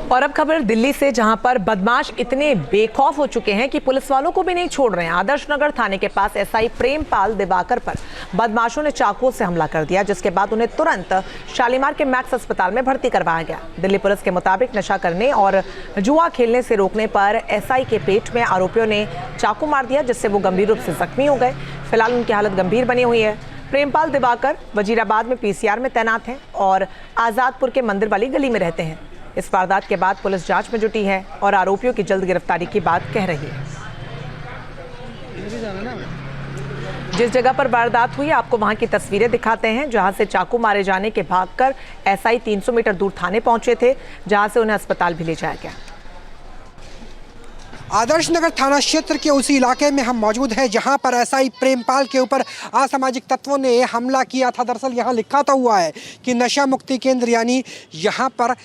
और अब खबर दिल्ली से, जहां पर बदमाश इतने बेखौफ हो चुके हैं कि पुलिस वालों को भी नहीं छोड़ रहे हैं। आदर्श नगर थाने के पास एसआई प्रेमपाल दिवाकर पर बदमाशों ने चाकू से हमला कर दिया, जिसके बाद उन्हें तुरंत शालीमार के मैक्स अस्पताल में भर्ती करवाया गया। दिल्ली पुलिस के मुताबिक नशा करने और जुआ खेलने से रोकने पर एसआई के पेट में आरोपियों ने चाकू मार दिया, जिससे वो गंभीर रूप से जख्मी हो गए। फिलहाल उनकी हालत गंभीर बनी हुई है। प्रेमपाल दिवाकर वजीराबाद में पीसीआर में तैनात हैं और आजादपुर के मंदिर वाली गली में रहते हैं। इस वारदात के बाद पुलिस जांच में जुटी है और आरोपियों की जल्द गिरफ्तारी की बात कह रही है। जिस जगह पर वारदात हुई आपको वहां की तस्वीरें दिखाते हैं, जहां से चाकू मारे जाने के भागकर एसआई 300 मीटर दूर थाने पहुंचे थे, जहां से उन्हें अस्पताल भी ले जाया गया। आदर्श नगर थाना क्षेत्र के उसी इलाके में हम मौजूद हैं जहां पर एसआई प्रेमपाल के ऊपर असामाजिक तत्वों ने हमला किया था। दरअसल यहां लिखा तो हुआ है कि नशा मुक्ति केंद्र, यानी यहां पर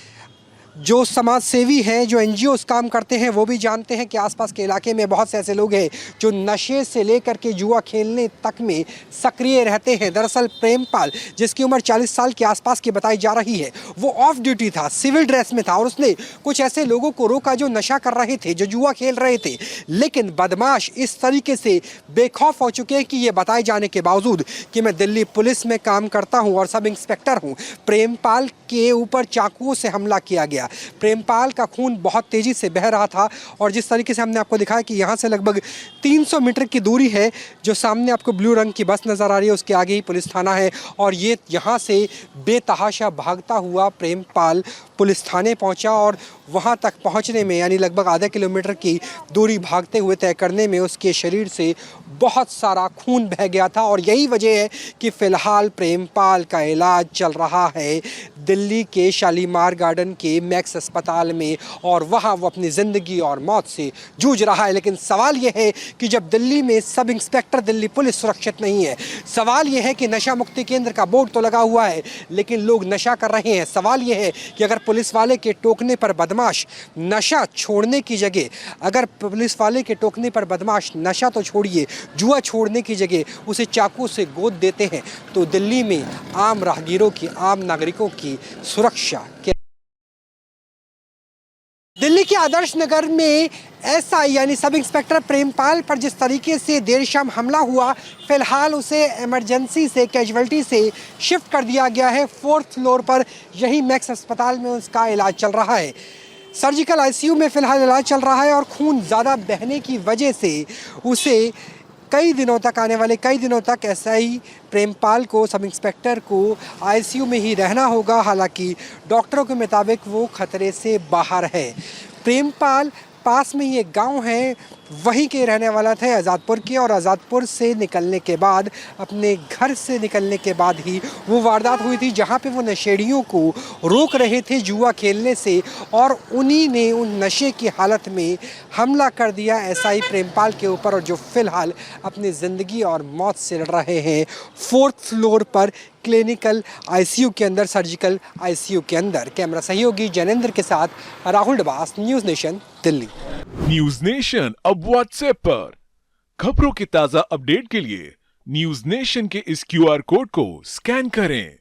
जो समाज सेवी हैं, जो एनजीओस काम करते हैं, वो भी जानते हैं कि आसपास के इलाके में बहुत से ऐसे लोग हैं जो नशे से लेकर के जुआ खेलने तक में सक्रिय रहते हैं। दरअसल प्रेमपाल, जिसकी उम्र 40 साल के आसपास की बताई जा रही है, वो ऑफ ड्यूटी था, सिविल ड्रेस में था और उसने कुछ ऐसे लोगों को रोका जो नशा कर रहे थे, जो जुआ खेल रहे थे। लेकिन बदमाश इस तरीके से बेखौफ हो चुके हैं कि ये बताए जाने के बावजूद कि मैं दिल्ली पुलिस में काम करता हूँ और सब इंस्पेक्टर हूँ, प्रेमपाल के ऊपर चाकुओं से हमला किया गया। प्रेमपाल का खून बहुत तेजी से बह रहा था और जिस तरीके से हमने आपको दिखाया कि यहाँ से लगभग 300 मीटर की दूरी है, जो सामने आपको ब्लू रंग की बस नज़र आ रही है, उसके आगे ही पुलिस थाना है और ये यहाँ से बेतहाशा भागता हुआ प्रेमपाल पुलिस थाने पहुँचा और वहाँ तक पहुँचने में, यानी लगभग आधा किलोमीटर की दूरी भागते हुए तय करने में उसके शरीर से बहुत सारा खून बह गया था। और यही वजह है कि फ़िलहाल प्रेमपाल का इलाज चल रहा है दिल्ली के शालीमार गार्डन के मैक्स अस्पताल में और वहाँ वो अपनी ज़िंदगी और मौत से जूझ रहा है। लेकिन सवाल ये है कि जब दिल्ली में सब इंस्पेक्टर, दिल्ली पुलिस सुरक्षित नहीं है, सवाल ये है कि नशा मुक्ति केंद्र का बोर्ड तो लगा हुआ है लेकिन लोग नशा कर रहे हैं। सवाल ये है कि अगर पुलिस वाले के टोकने पर बदमाश नशा छोड़ने की जगह, अगर पुलिस वाले के टोकने पर बदमाश नशा तो छोड़िए, जुआ छोड़ने की जगह उसे चाकू से गोद देते हैं, तो दिल्ली में आम राहगीरों की, आम नागरिकों की सुरक्षा क्या? दिल्ली के आदर्श नगर में एसआई यानी सब इंस्पेक्टर प्रेमपाल पर जिस तरीके से देर शाम हमला हुआ, फिलहाल उसे इमरजेंसी से, कैजुअल्टी से शिफ्ट कर दिया गया है 4th फ्लोर पर। यही मैक्स अस्पताल में उसका इलाज चल रहा है। सर्जिकल आईसीयू में फिलहाल इलाज चल रहा है और खून ज़्यादा बहने की वजह से उसे आने वाले कई दिनों तक एसआई प्रेमपाल को, सब इंस्पेक्टर को आईसीयू में ही रहना होगा। हालांकि डॉक्टरों के मुताबिक वो खतरे से बाहर है। प्रेमपाल पास में ही एक गांव है, वहीं के रहने वाला था, आज़ादपुर के, और आज़ादपुर से निकलने के बाद, अपने घर से निकलने के बाद ही वो वारदात हुई थी जहां पे वो नशेड़ियों को रोक रहे थे जुआ खेलने से और उन्हीं ने उन नशे की हालत में हमला कर दिया एसआई प्रेमपाल के ऊपर, और जो फिलहाल अपनी ज़िंदगी और मौत से लड़ रहे हैं 4th फ्लोर पर क्लिनिकल आईसीयू के अंदर, सर्जिकल आईसीयू के अंदर। कैमरा सहयोगी जैनेंद्र के साथ Rahul Dabas, news nation, Delhi. News nation अब व्हाट्सएप पर खबरों की ताज़ा अपडेट के लिए न्यूज़ नेशन के इस QR कोड को स्कैन करें।